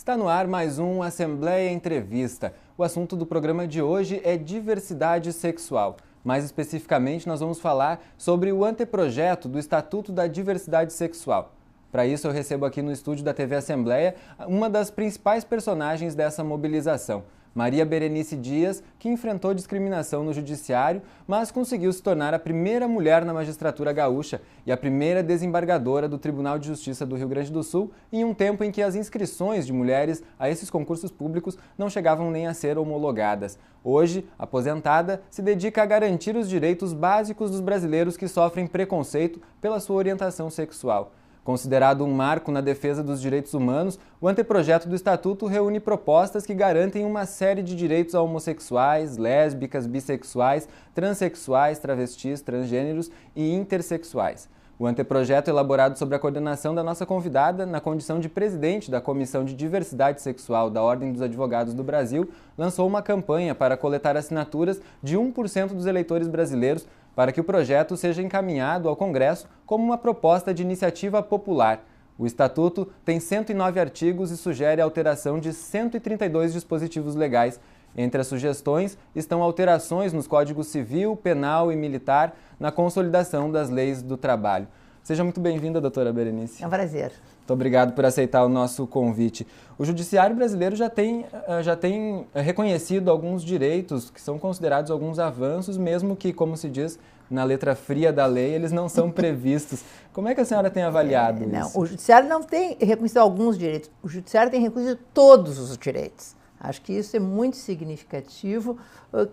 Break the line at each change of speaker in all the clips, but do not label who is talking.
Está no ar mais um Assembleia Entrevista. O assunto do programa de hoje é diversidade sexual. Mais especificamente, nós vamos falar sobre o anteprojeto do Estatuto da Diversidade Sexual. Para isso, eu recebo aqui no estúdio da TV Assembleia uma das principais personagens dessa mobilização, Maria Berenice Dias, que enfrentou discriminação no judiciário, mas conseguiu se tornar a primeira mulher na magistratura gaúcha e a primeira desembargadora do Tribunal de Justiça do Rio Grande do Sul, em um tempo em que as inscrições de mulheres a esses concursos públicos não chegavam nem a ser homologadas. Hoje, aposentada, se dedica a garantir os direitos básicos dos brasileiros que sofrem preconceito pela sua orientação sexual. Considerado um marco na defesa dos direitos humanos, o anteprojeto do Estatuto reúne propostas que garantem uma série de direitos a homossexuais, lésbicas, bissexuais, transexuais, travestis, transgêneros e intersexuais. O anteprojeto, elaborado sob a coordenação da nossa convidada, na condição de presidente da Comissão de Diversidade Sexual da Ordem dos Advogados do Brasil, lançou uma campanha para coletar assinaturas de 1% dos eleitores brasileiros para que o projeto seja encaminhado ao Congresso como uma proposta de iniciativa popular. O Estatuto tem 109 artigos e sugere a alteração de 132 dispositivos legais. Entre as sugestões estão alterações nos Códigos Civil, Penal e Militar, na consolidação das leis do trabalho. Seja muito bem-vinda, doutora Berenice.
É um prazer.
Muito obrigado por aceitar o nosso convite. O Judiciário brasileiro já tem reconhecido alguns direitos que são considerados alguns avanços, mesmo que, como se diz na letra fria da lei, eles não são previstos. Como é que a senhora tem avaliado isso?
O Judiciário não tem reconhecido alguns direitos, o Judiciário tem reconhecido todos os direitos. Acho que isso é muito significativo,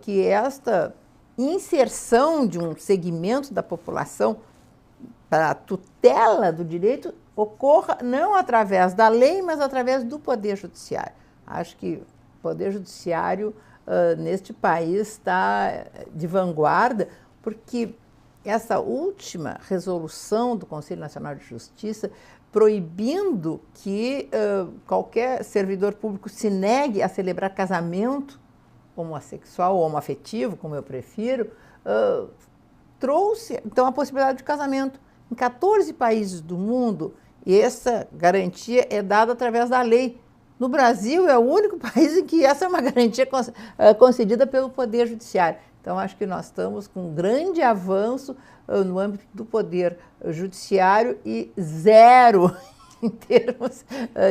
que esta inserção de um segmento da população para a tutela do direito ocorra não através da lei, mas através do Poder Judiciário. Acho que o Poder Judiciário neste país está de vanguarda, porque essa última resolução do Conselho Nacional de Justiça proibindo que qualquer servidor público se negue a celebrar casamento homossexual ou homoafetivo, como eu prefiro, trouxe então a possibilidade de casamento. Em 14 países do mundo, essa garantia é dada através da lei. No Brasil, é o único país em que essa é uma garantia concedida pelo Poder Judiciário. Então, acho que nós estamos com um grande avanço no âmbito do Poder Judiciário e zero em termos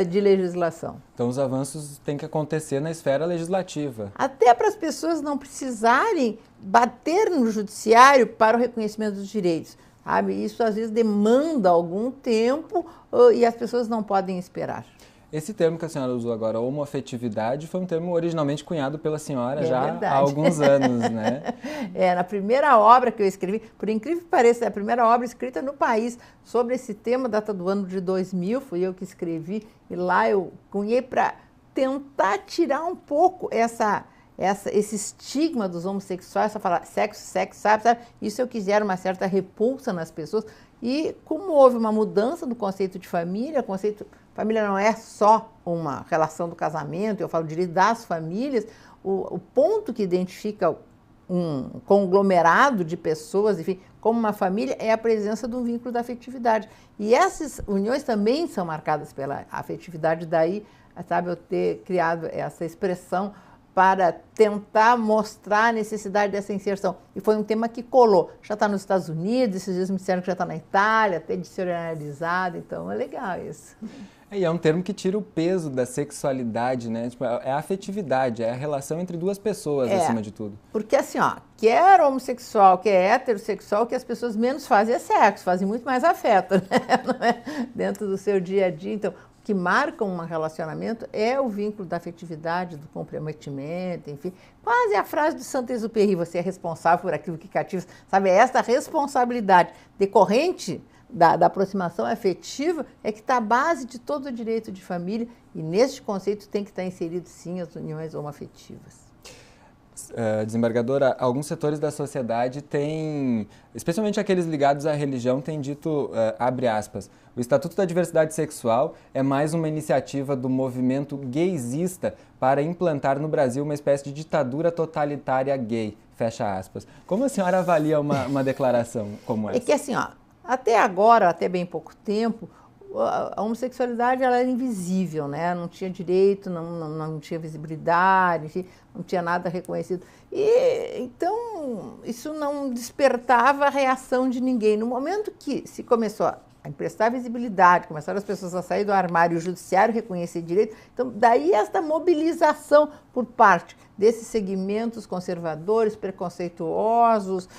de legislação.
Então, os avanços têm que acontecer na esfera legislativa.
Até para as pessoas não precisarem bater no Judiciário para o reconhecimento dos direitos. Sabe? Isso, às vezes, demanda algum tempo e as pessoas não podem esperar.
Esse termo que a senhora usou agora, homoafetividade, foi um termo originalmente cunhado pela senhora já
verdade.
há alguns anos, né?
Na primeira obra que eu escrevi, por incrível que pareça, é a primeira obra escrita no país sobre esse tema, data do ano de 2000, fui eu que escrevi, e lá eu cunhei para tentar tirar um pouco esse estigma dos homossexuais, só falar sexo, sabe? Isso eu quis uma certa repulsa nas pessoas. E como houve uma mudança no conceito de família, família não é só uma relação do casamento, eu falo direito das famílias, o ponto que identifica um conglomerado de pessoas, enfim, como uma família, é a presença de um vínculo da afetividade. E essas uniões também são marcadas pela afetividade, daí, sabe, eu ter criado essa expressão para tentar mostrar a necessidade dessa inserção. E foi um tema que colou. Já está nos Estados Unidos, esses dias me disseram que já está na Itália, até editorializado, então é legal isso.
E é um termo que tira o peso da sexualidade, né? Tipo, é a afetividade, é a relação entre duas pessoas, acima de tudo.
Porque assim, quer homossexual, quer heterossexual, o que as pessoas menos fazem é sexo, fazem muito mais afeto, né? Não é? Dentro do seu dia a dia. Então, que marcam um relacionamento é o vínculo da afetividade, do comprometimento, enfim. Quase a frase de Saint-Exupéry, você é responsável por aquilo que cativa. Sabe, essa responsabilidade decorrente da aproximação afetiva é que está a base de todo o direito de família e neste conceito tem que estar inserido, sim, as uniões homoafetivas.
Desembargadora, alguns setores da sociedade têm, especialmente aqueles ligados à religião, têm dito, abre aspas, o Estatuto da Diversidade Sexual é mais uma iniciativa do movimento gaysista para implantar no Brasil uma espécie de ditadura totalitária gay, fecha aspas. Como a senhora avalia uma declaração como essa?
É que assim, até agora, até bem pouco tempo, a homossexualidade ela era invisível, né? Não tinha direito, não tinha visibilidade, enfim, não tinha nada reconhecido. E então isso não despertava a reação de ninguém. No momento que se começou a emprestar visibilidade, começaram as pessoas a sair do armário, o judiciário reconhecer direito, então daí esta mobilização por parte desses segmentos conservadores, preconceituosos,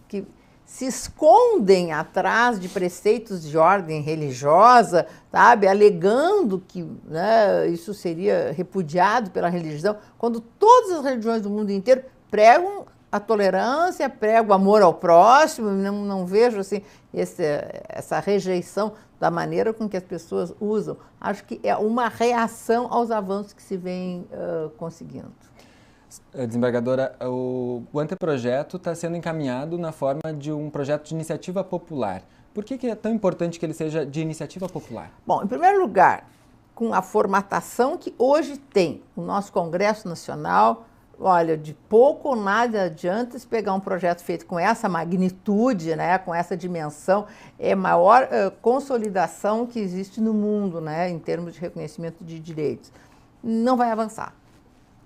que se escondem atrás de preceitos de ordem religiosa, sabe, alegando que, né, isso seria repudiado pela religião, quando todas as religiões do mundo inteiro pregam a tolerância, pregam o amor ao próximo. Não vejo assim, essa rejeição da maneira com que as pessoas usam. Acho que é uma reação aos avanços que se vem conseguindo.
Desembargadora, o anteprojeto está sendo encaminhado na forma de um projeto de iniciativa popular. Por que é tão importante que ele seja de iniciativa popular?
Bom, em primeiro lugar, com a formatação que hoje tem o nosso Congresso Nacional, olha, de pouco ou nada adianta se pegar um projeto feito com essa magnitude, né, com essa dimensão, é a maior consolidação que existe no mundo, né, em termos de reconhecimento de direitos. Não vai avançar.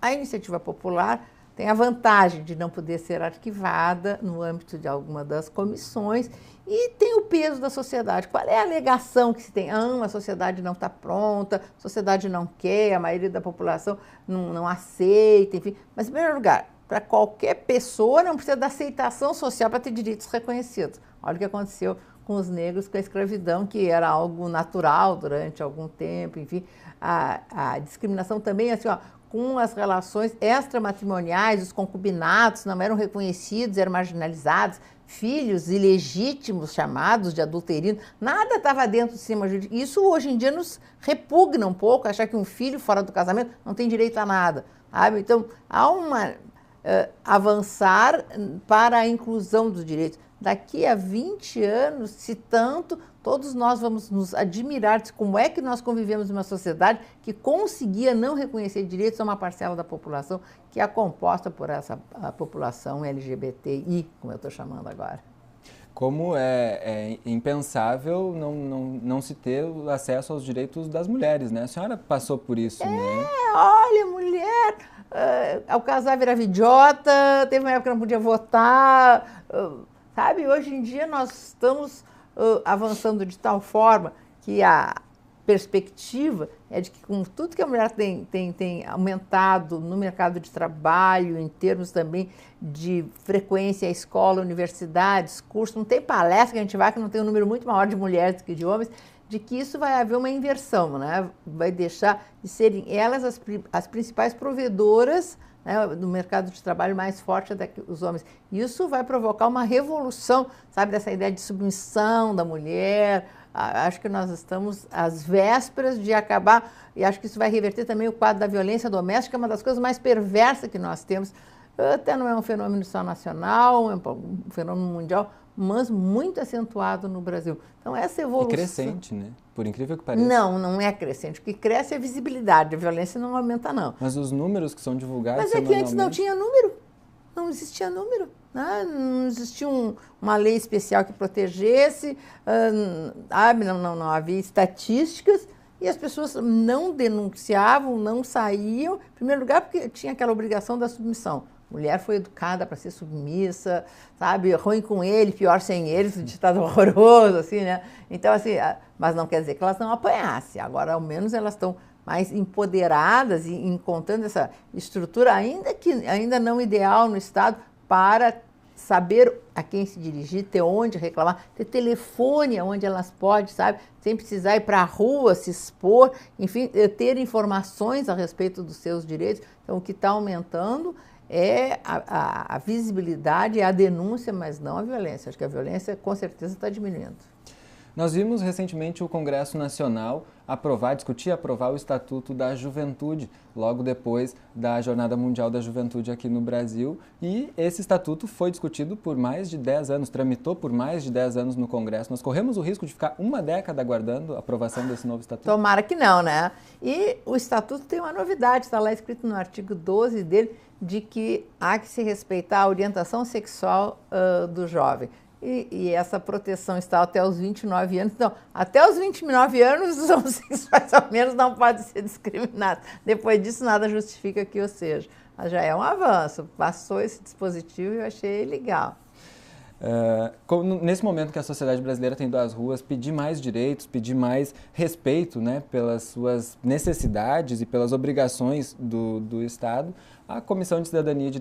A iniciativa popular tem a vantagem de não poder ser arquivada no âmbito de alguma das comissões e tem o peso da sociedade. Qual é a alegação que se tem? A sociedade não está pronta, a sociedade não quer, a maioria da população não aceita, enfim. Mas, em primeiro lugar, para qualquer pessoa não precisa da aceitação social para ter direitos reconhecidos. Olha o que aconteceu com os negros, com a escravidão, que era algo natural durante algum tempo, enfim. A discriminação também, assim, ó, com as relações extramatrimoniais, os concubinatos não eram reconhecidos, eram marginalizados, filhos ilegítimos chamados de adulterino, nada estava dentro do sistema jurídico. Isso hoje em dia nos repugna um pouco, achar que um filho fora do casamento não tem direito a nada, sabe? Então, há uma avançar para a inclusão dos direitos. Daqui a 20 anos, se tanto, todos nós vamos nos admirar de como é que nós convivemos numa sociedade que conseguia não reconhecer direitos a uma parcela da população que é composta por essa população LGBTI, como eu estou chamando agora.
Como é impensável não se ter o acesso aos direitos das mulheres, né? A senhora passou por isso, né?
Olha, mulher, ao casar virava idiota, teve uma época que não podia votar, sabe? Hoje em dia nós estamos avançando de tal forma que a perspectiva é de que com tudo que a mulher tem aumentado no mercado de trabalho, em termos também de frequência à escola, universidades, cursos, não tem palestra que a gente vai que não tem um número muito maior de mulheres do que de homens, de que isso vai haver uma inversão, né? Vai deixar de serem elas as principais provedoras, né, do mercado de trabalho mais forte é os homens. Isso vai provocar uma revolução, sabe, dessa ideia de submissão da mulher. Acho que nós estamos às vésperas de acabar, e acho que isso vai reverter também o quadro da violência doméstica, que é uma das coisas mais perversas que nós temos. Até não é um fenômeno só nacional, é um fenômeno mundial, mas muito acentuado no Brasil. Então, essa evolução...
E crescente, né? Por incrível que pareça.
Não é crescente. O que cresce é a visibilidade, a violência não aumenta, não.
Mas os números que são divulgados
Mas é que antes não tinha número, não existia número. Não existia uma lei especial que protegesse, não havia estatísticas, e as pessoas não denunciavam, não saíam, em primeiro lugar porque tinha aquela obrigação da submissão. Mulher foi educada para ser submissa, sabe, ruim com ele, pior sem ele, esse ditado horroroso, assim, né? Então, assim, mas não quer dizer que elas não apanhassem, agora ao menos elas estão mais empoderadas e encontrando essa estrutura, ainda não ideal no Estado, para saber a quem se dirigir, ter onde reclamar, ter telefone onde elas podem, sabe, sem precisar ir para a rua, se expor, enfim, ter informações a respeito dos seus direitos. Então, o que está aumentando é a visibilidade, a denúncia, mas não a violência. Acho que a violência, com certeza, está diminuindo.
Nós vimos recentemente o Congresso Nacional discutir e aprovar o Estatuto da Juventude, logo depois da Jornada Mundial da Juventude aqui no Brasil. E esse estatuto foi discutido por mais de 10 anos, tramitou por mais de 10 anos no Congresso. Nós corremos o risco de ficar uma década aguardando a aprovação desse novo estatuto?
Tomara que não, né? E o estatuto tem uma novidade, está lá escrito no artigo 12 dele, de que há que se respeitar a orientação sexual do jovem. e essa proteção está até os 29 anos. Então, até os 29 anos, os homossexuais, ao menos, não podem ser discriminados. Depois disso, nada justifica que o seja. Mas já é um avanço. Passou esse dispositivo e eu achei legal.
Nesse momento que a sociedade brasileira tem ido às ruas pedir mais direitos, pedir mais respeito, né, pelas suas necessidades e pelas obrigações do Estado, a Comissão de Cidadania e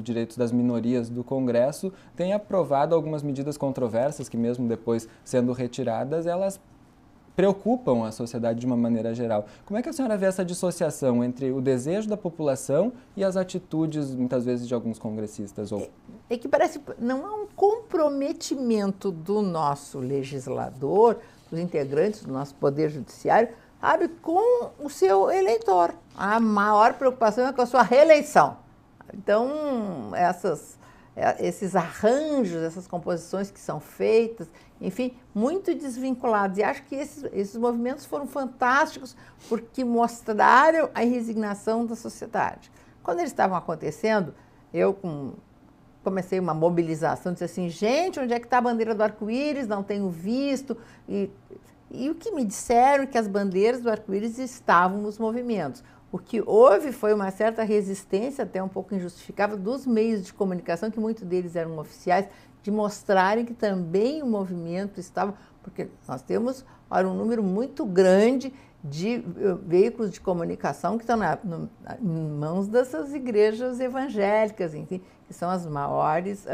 Direitos das Minorias do Congresso tem aprovado algumas medidas controversas que, mesmo depois sendo retiradas, elas preocupam a sociedade de uma maneira geral. Como é que a senhora vê essa dissociação entre o desejo da população e as atitudes, muitas vezes, de alguns congressistas?
É que parece não há um comprometimento do nosso legislador, dos integrantes do nosso Poder Judiciário, sabe, com o seu eleitor. A maior preocupação é com a sua reeleição. Então, esses arranjos, essas composições que são feitas, enfim, muito desvinculados. E acho que esses movimentos foram fantásticos porque mostraram a resignação da sociedade. Quando eles estavam acontecendo, eu comecei uma mobilização, disse assim, gente, onde é que está a bandeira do arco-íris? Não tenho visto. E o que me disseram é que as bandeiras do arco-íris estavam nos movimentos. O que houve foi uma certa resistência, até um pouco injustificável, dos meios de comunicação, que muitos deles eram oficiais, de mostrarem que também o movimento estava... Porque nós temos um número muito grande de veículos de comunicação que estão em mãos dessas igrejas evangélicas, enfim, que são as maiores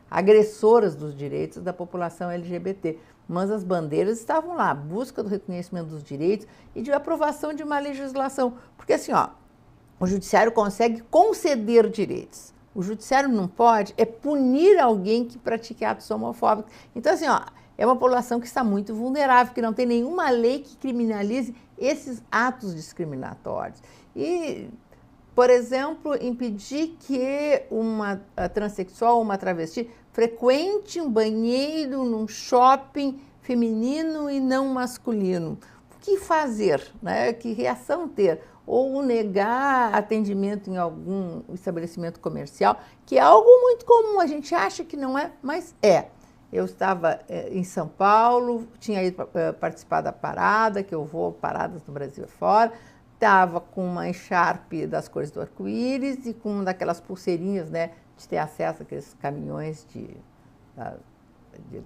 agressoras dos direitos da população LGBT. Mas as bandeiras estavam lá, busca do reconhecimento dos direitos e de aprovação de uma legislação. Porque assim, o judiciário consegue conceder direitos. O judiciário não pode punir alguém que pratique atos homofóbicos. Então assim, é uma população que está muito vulnerável, que não tem nenhuma lei que criminalize esses atos discriminatórios. E, por exemplo, impedir que uma transexual ou uma travesti frequente um banheiro num shopping feminino e não masculino. O que fazer, né? Que reação ter? Ou negar atendimento em algum estabelecimento comercial, que é algo muito comum, a gente acha que não é, mas é. Eu estava em São Paulo, tinha ido participar da parada, que eu vou paradas no Brasil afora, estava com uma encharpe das cores do arco-íris e com uma daquelas pulseirinhas, né, de ter acesso àqueles caminhões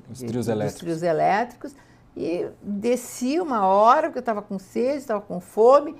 dos trios
elétricos, e desci uma hora, porque eu estava com sede, estava com fome.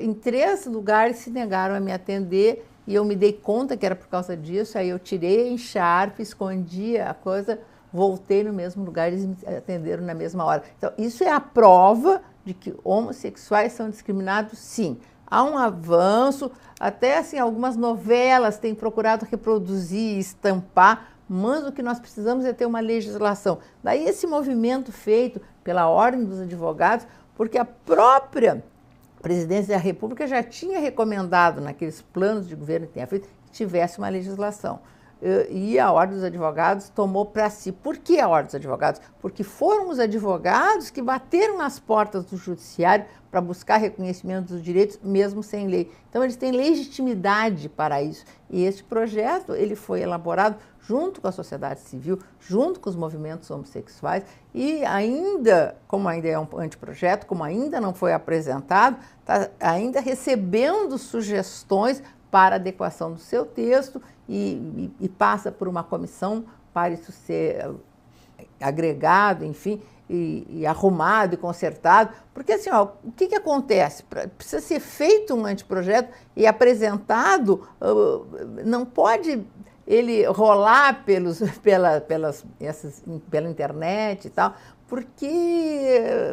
Em 3 lugares se negaram a me atender e eu me dei conta que era por causa disso, aí eu tirei a encharpe, escondi a coisa, voltei no mesmo lugar e eles me atenderam na mesma hora. Então, isso é a prova de que homossexuais são discriminados, sim. Há um avanço, até assim, algumas novelas têm procurado reproduzir, estampar, mas o que nós precisamos é ter uma legislação. Daí esse movimento feito pela Ordem dos Advogados, porque a própria Presidência da República já tinha recomendado naqueles planos de governo que tinha feito que tivesse uma legislação. E a Ordem dos Advogados tomou para si. Por que a Ordem dos Advogados? Porque foram os advogados que bateram nas portas do judiciário para buscar reconhecimento dos direitos, mesmo sem lei. Então, eles têm legitimidade para isso. E este projeto ele foi elaborado junto com a sociedade civil, junto com os movimentos homossexuais, e ainda, como ainda é um anteprojeto, como ainda não foi apresentado, está ainda recebendo sugestões para adequação do seu texto e passa por uma comissão para isso ser agregado, enfim, e arrumado e consertado. Porque assim, o que acontece? Precisa ser feito um anteprojeto e apresentado, não pode ele rolar pela internet e tal, porque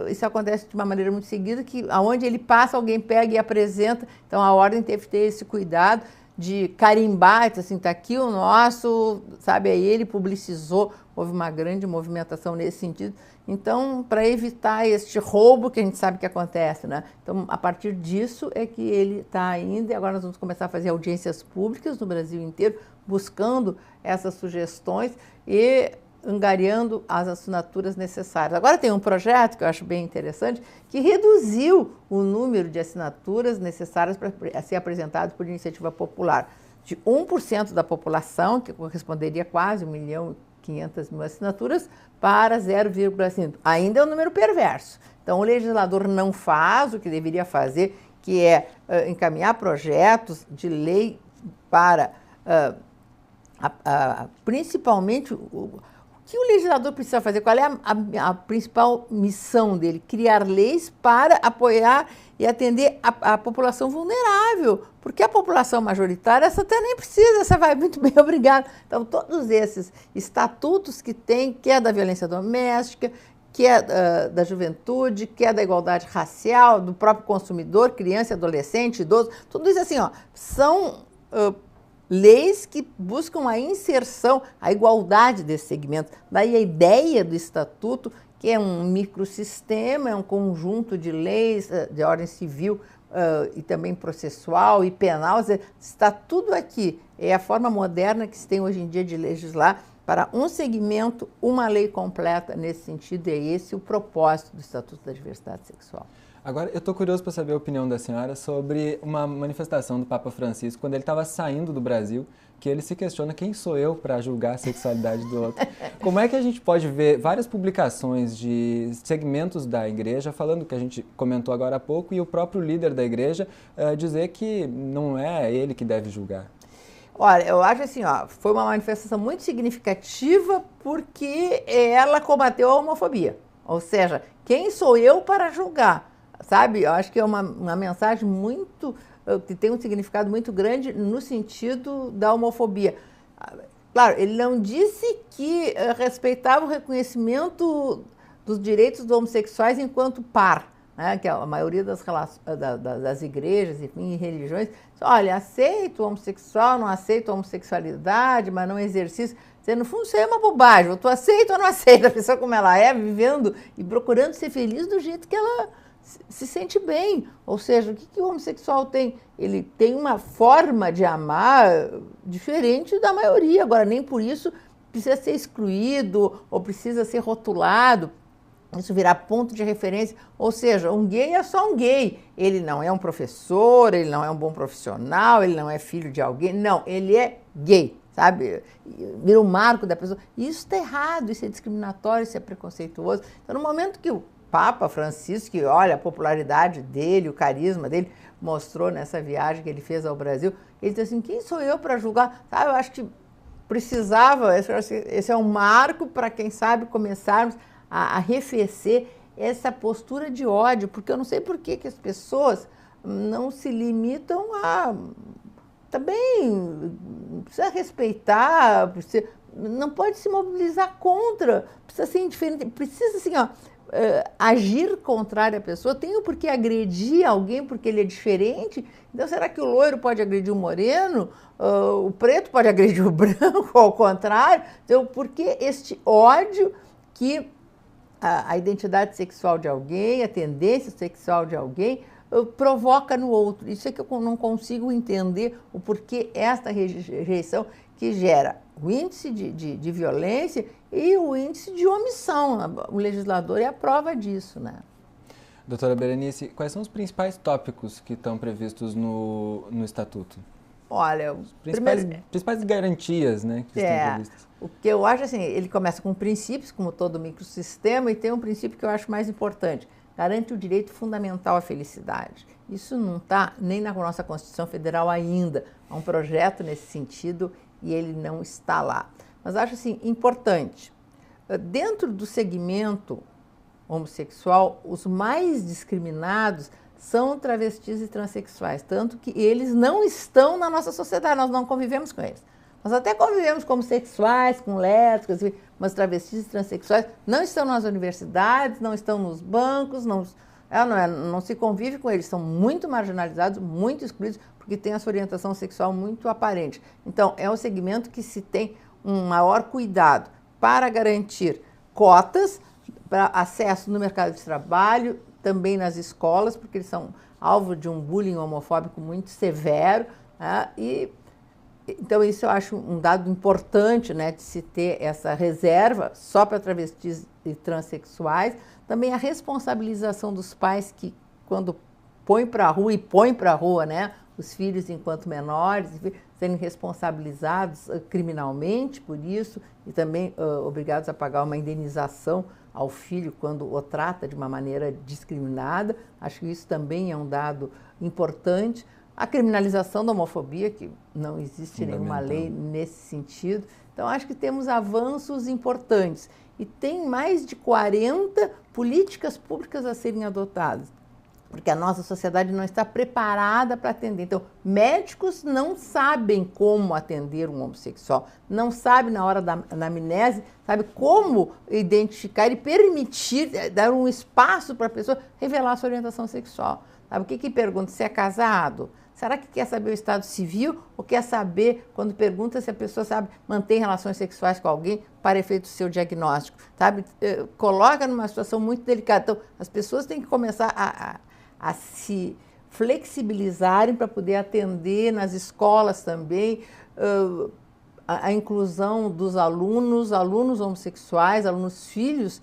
isso acontece de uma maneira muito seguida, que aonde ele passa, alguém pega e apresenta. Então, a Ordem teve que ter esse cuidado de carimbar, assim, está aqui o nosso, sabe, aí ele publicizou, houve uma grande movimentação nesse sentido. Então, para evitar este roubo que a gente sabe que acontece, né? Então, a partir disso é que ele está indo, e agora nós vamos começar a fazer audiências públicas no Brasil inteiro, buscando essas sugestões e angariando as assinaturas necessárias. Agora tem um projeto que eu acho bem interessante, que reduziu o número de assinaturas necessárias para ser apresentado por iniciativa popular. De 1% da população, que corresponderia a quase 1,5 milhão 500 mil assinaturas para 0,5. Ainda é um número perverso. Então, o legislador não faz o que deveria fazer, que é encaminhar projetos de lei para, principalmente, o que o legislador precisa fazer, qual é a principal missão dele? Criar leis para apoiar e atender a população vulnerável, porque a população majoritária, essa até nem precisa, essa vai muito bem, obrigada. Então, todos esses estatutos que tem, que é da violência doméstica, que é da juventude, que é da igualdade racial, do próprio consumidor, criança, adolescente, idoso, tudo isso assim, ó, são leis que buscam a inserção, a igualdade desse segmento. Daí a ideia do estatuto, que é um microsistema, é um conjunto de leis de ordem civil e também processual e penal, está tudo aqui. É a forma moderna que se tem hoje em dia de legislar para um segmento, uma lei completa nesse sentido. É esse o propósito do Estatuto da Diversidade Sexual.
Agora, eu estou curioso para saber a opinião da senhora sobre uma manifestação do Papa Francisco, quando ele estava saindo do Brasil, que ele se questiona quem sou eu para julgar a sexualidade do outro. Como é que a gente pode ver várias publicações de segmentos da igreja, falando que a gente comentou agora há pouco, e o próprio líder da igreja dizer que não é ele que deve julgar?
Olha, eu acho assim, ó, foi uma manifestação muito significativa porque ela combateu a homofobia. Ou seja, quem sou eu para julgar? Sabe, eu acho que é uma mensagem muito, que tem um significado muito grande no sentido da homofobia. Claro, ele não disse que respeitava o reconhecimento dos direitos dos homossexuais enquanto par, né, que a maioria das igrejas, enfim, religiões, olha, aceito o homossexual, não aceito a homossexualidade, mas não exercício. No fundo, isso aí é uma bobagem. Tu aceita ou não aceita a pessoa como ela é, vivendo e procurando ser feliz do jeito que ela se sente bem. Ou seja, o que o homossexual tem? Ele tem uma forma de amar diferente da maioria. Agora, nem por isso precisa ser excluído ou precisa ser rotulado. Isso virar ponto de referência. Ou seja, um gay é só um gay. Ele não é um professor, ele não é um bom profissional, ele não é filho de alguém. Não, ele é gay, sabe? Vira o marco da pessoa. E isso está errado, isso é discriminatório, isso é preconceituoso. Então, no momento que o Papa Francisco, que olha a popularidade dele, o carisma dele, mostrou nessa viagem que ele fez ao Brasil, ele disse assim, quem sou eu para julgar? Sabe, eu acho que precisava, esse é um marco para, quem sabe, começarmos a arrefecer essa postura de ódio, porque eu não sei por que as pessoas não se limitam a também precisa respeitar, não pode se mobilizar contra, precisa ser indiferente, precisa assim, ó, agir contrário à pessoa. Tem o porquê agredir alguém porque ele é diferente? Então, será que o loiro pode agredir o moreno? O preto pode agredir o branco, ou ao contrário? Então, por que este ódio que a identidade sexual de alguém, a tendência sexual de alguém provoca no outro? Isso é que eu não consigo entender o porquê esta rejeição que gera o índice de violência e o índice de omissão. O legislador é a prova disso, né?
Doutora Berenice, quais são os principais tópicos que estão previstos no Estatuto?
Olha,
principais garantias, né, que estão previstas.
O que eu acho assim, ele começa com princípios, como todo microsistema, e tem um princípio que eu acho mais importante: garante o direito fundamental à felicidade. Isso não está nem na nossa Constituição Federal ainda. Há um projeto nesse sentido e ele não está lá. Mas acho assim, importante, dentro do segmento homossexual, os mais discriminados são travestis e transexuais, tanto que eles não estão na nossa sociedade, nós não convivemos com eles. Nós até convivemos como sexuais, com lésbicas, mas travestis e transexuais não estão nas universidades, não estão nos bancos, não se convive com eles, são muito marginalizados, muito excluídos, porque tem essa orientação sexual muito aparente. Então, é um segmento que se tem um maior cuidado para garantir cotas para acesso no mercado de trabalho, também nas escolas, porque eles são alvo de um bullying homofóbico muito severo, né? Então, isso eu acho um dado importante, né, de se ter essa reserva só para travestis e transexuais. Também a responsabilização dos pais que, quando põem para a rua, né, os filhos enquanto menores, serem responsabilizados criminalmente por isso e também obrigados a pagar uma indenização ao filho quando o trata de uma maneira discriminada. Acho que isso também é um dado importante. A criminalização da homofobia, que não existe nenhuma lei nesse sentido. Então, acho que temos avanços importantes. E tem mais de 40 políticas públicas a serem adotadas, porque a nossa sociedade não está preparada para atender. Então, médicos não sabem como atender um homossexual, não sabem na hora da anamnese, sabe como identificar e permitir, dar um espaço para a pessoa revelar sua orientação sexual. Sabe, o que pergunta? Se é casado? Será que quer saber o estado civil ou quer saber, quando pergunta se a pessoa sabe, mantém relações sexuais com alguém para efeito do seu diagnóstico? Sabe? Coloca numa situação muito delicada. Então, as pessoas têm que começar a se flexibilizarem para poder atender nas escolas também, a inclusão dos alunos homossexuais, alunos filhos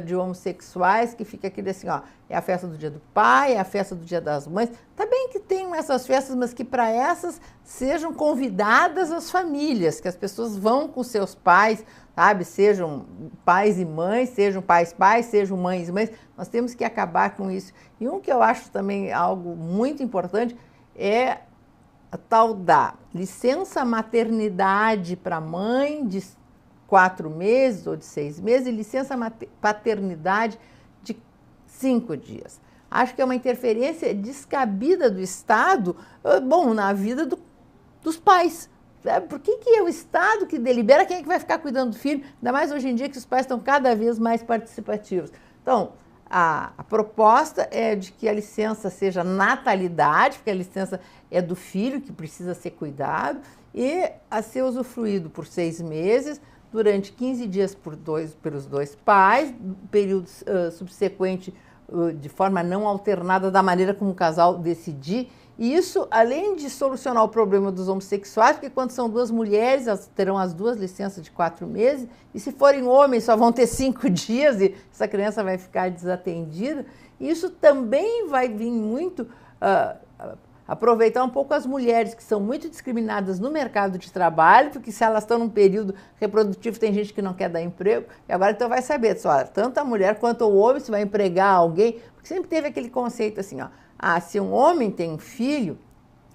de homossexuais, que fica aquele assim, ó, é a festa do Dia do Pai, é a festa do Dia das Mães. Tá bem que tem essas festas, mas que para essas sejam convidadas as famílias, que as pessoas vão com seus pais, sabe? Sejam pais e mães, sejam pais, sejam mães e mães. Nós temos que acabar com isso. E um que eu acho também algo muito importante é a tal da licença maternidade para a mãe de 4 meses ou de 6 meses e licença paternidade de 5 dias. Acho que é uma interferência descabida do Estado, na vida dos pais. Por que é o Estado que delibera quem é que vai ficar cuidando do filho? Ainda mais hoje em dia que os pais estão cada vez mais participativos. Então, a proposta é de que a licença seja natalidade, porque a licença é do filho que precisa ser cuidado, e a ser usufruído por 6 meses, durante 15 dias pelos dois pais, período subsequente de forma não alternada, da maneira como o casal decidir. E isso, além de solucionar o problema dos homossexuais, porque quando são 2 mulheres, elas terão as 2 licenças de 4 meses, e se forem homens, só vão ter 5 dias, e essa criança vai ficar desatendida. E isso também vai vir muito aproveitar um pouco as mulheres que são muito discriminadas no mercado de trabalho, porque se elas estão num período reprodutivo, tem gente que não quer dar emprego, e agora então vai saber, só, tanto a mulher quanto o homem, se vai empregar alguém, porque sempre teve aquele conceito assim, ó, se um homem tem um filho,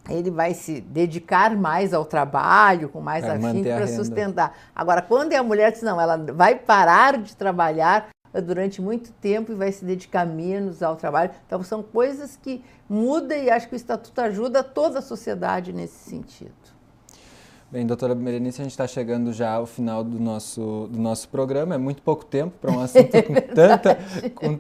ele vai se dedicar mais ao trabalho, com mais afinco para sustentar. Agora, quando é a mulher, diz, não, ela vai parar de trabalhar durante muito tempo e vai se dedicar menos ao trabalho. Então, são coisas que mudam e acho que o Estatuto ajuda toda a sociedade nesse sentido.
Bem, doutora Berenice, a gente está chegando já ao final do nosso programa. É muito pouco tempo para um assunto com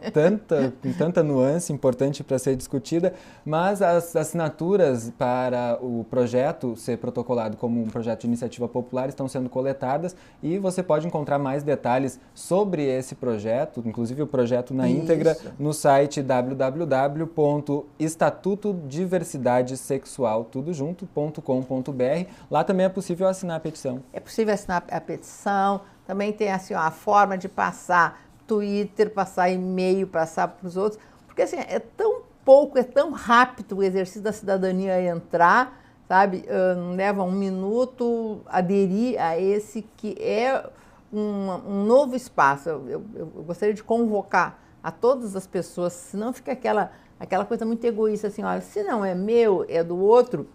tanta nuance importante para ser discutida, mas as assinaturas para o projeto ser protocolado como um projeto de iniciativa popular estão sendo coletadas e você pode encontrar mais detalhes sobre esse projeto, inclusive o projeto na íntegra, no site www.estatutodiversidadesexual.com.br. Lá também é possível assinar a petição.
É possível assinar a petição, também tem assim, a forma de passar Twitter, passar e-mail, passar para os outros, porque assim, é tão pouco, é tão rápido o exercício da cidadania entrar, sabe? Leva 1 minuto aderir a esse que é um novo espaço. Eu gostaria de convocar a todas as pessoas, senão fica aquela coisa muito egoísta, assim, olha, se não é meu, é do outro,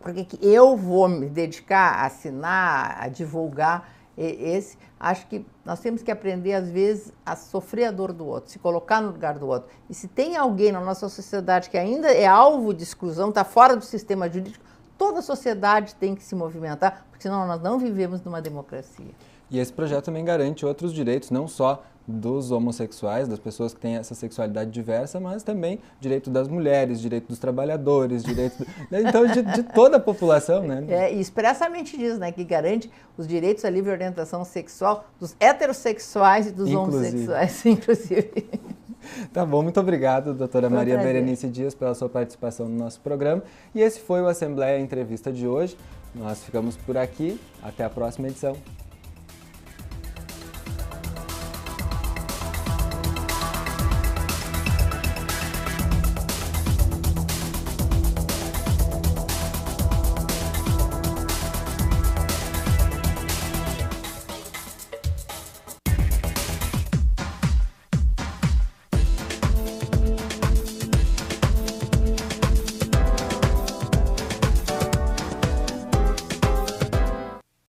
porque eu vou me dedicar a assinar, a divulgar esse. Acho que nós temos que aprender, às vezes, a sofrer a dor do outro, se colocar no lugar do outro. E se tem alguém na nossa sociedade que ainda é alvo de exclusão, está fora do sistema jurídico, toda a sociedade tem que se movimentar, porque senão nós não vivemos numa democracia.
E esse projeto também garante outros direitos, não só dos homossexuais, das pessoas que têm essa sexualidade diversa, mas também direito das mulheres, direito dos trabalhadores, direito então de toda a população, né?
E expressamente diz, né, que garante os direitos à livre orientação sexual dos heterossexuais e dos homossexuais, inclusive.
Tá bom, muito obrigado, doutora Maria Berenice Dias, pela sua participação no nosso programa. E esse foi o Assembleia Entrevista de hoje. Nós ficamos por aqui. Até a próxima edição.